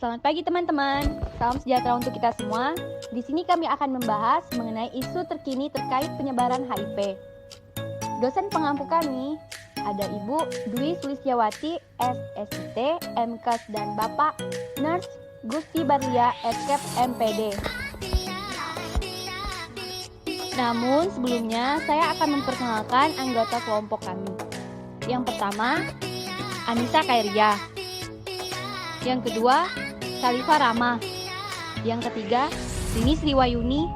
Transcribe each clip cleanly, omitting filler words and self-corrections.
Selamat pagi teman-teman, salam sejahtera untuk kita semua. Di sini kami akan membahas mengenai isu terkini terkait penyebaran HIV. Dosen pengampu kami ada Ibu Dwi Sulistyawati, SSIT, MKes, dan Bapak Nurse Gusti Barlia, Eskep, MPD. Namun sebelumnya saya akan memperkenalkan anggota kelompok kami. Yang pertama, Anissa Kairia. Yang kedua, Salifah Rama. Yang ketiga, Rini Sriwayuni.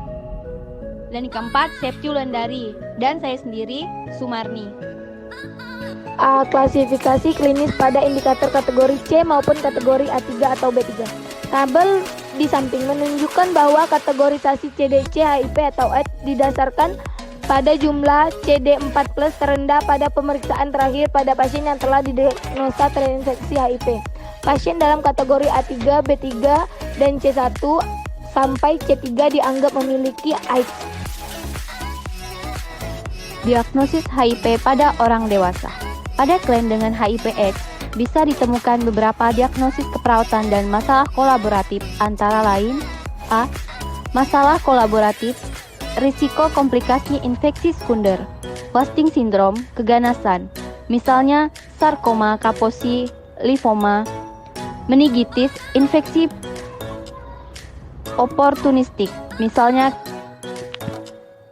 Dan yang keempat, Septi Wulandari. Dan saya sendiri, Sumarni. A. Klasifikasi klinis pada indikator kategori C maupun kategori A3 atau B3. Tabel di samping menunjukkan bahwa kategorisasi CDC HIV atau AIDS didasarkan pada jumlah CD4+ terendah pada pemeriksaan terakhir pada pasien yang telah didiagnosa terinfeksi HIV. Pasien dalam kategori A3, B3, dan C1 sampai C3 dianggap memiliki AIDS. Diagnosis HIV pada orang dewasa. Pada klien dengan HIV/AIDS, bisa ditemukan beberapa diagnosis keperawatan dan masalah kolaboratif, antara lain: A. Masalah kolaboratif, risiko komplikasi infeksi sekunder, wasting syndrome, keganasan, misalnya sarkoma, kaposi, limfoma, meningitis, infeksi oportunistik, misalnya.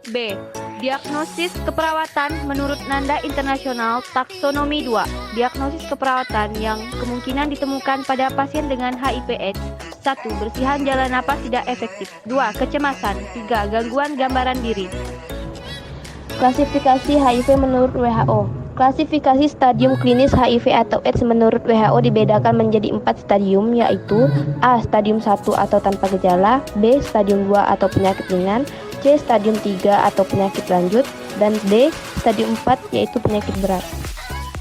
B. Diagnosis keperawatan menurut Nanda Internasional Taksonomi 2. Diagnosis keperawatan yang kemungkinan ditemukan pada pasien dengan HIV/AIDS. 1. Bersihan jalan napas tidak efektif. 2. Kecemasan. 3. Gangguan gambaran diri. Klasifikasi HIV menurut WHO. Klasifikasi stadium klinis HIV atau AIDS menurut WHO dibedakan menjadi 4 stadium, yaitu A. Stadium 1 atau tanpa gejala, B. Stadium 2 atau penyakit ringan, C. Stadium 3 atau penyakit lanjut, dan D. Stadium 4 yaitu penyakit berat.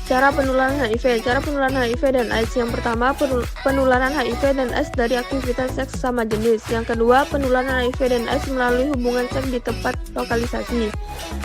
Cara penularan HIV. Cara penularan HIV dan AIDS. Yang pertama, penularan HIV dan AIDS dari aktivitas seks sama jenis. Yang kedua, penularan HIV dan AIDS melalui hubungan seks di tempat lokalisasi.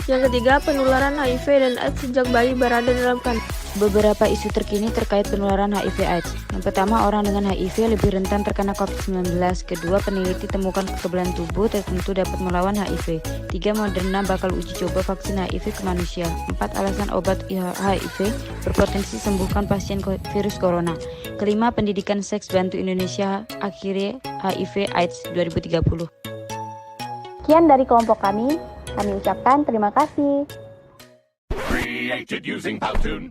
Yang ketiga, penularan HIV dan AIDS sejak bayi berada dalam kandungan. Beberapa isu terkini terkait penularan HIV/AIDS. Yang pertama, orang dengan HIV lebih rentan terkena COVID-19. Kedua, peneliti temukan kekebalan tubuh tertentu dapat melawan HIV. 3. Moderna bakal uji coba vaksin HIV ke manusia. 4. Alasan obat HIV berpotensi sembuhkan pasien virus corona. Kelima, pendidikan seks bantu Indonesia akhiri HIV/AIDS 2030. Sekian dari kelompok kami ucapkan terima kasih. Created using Powtoon.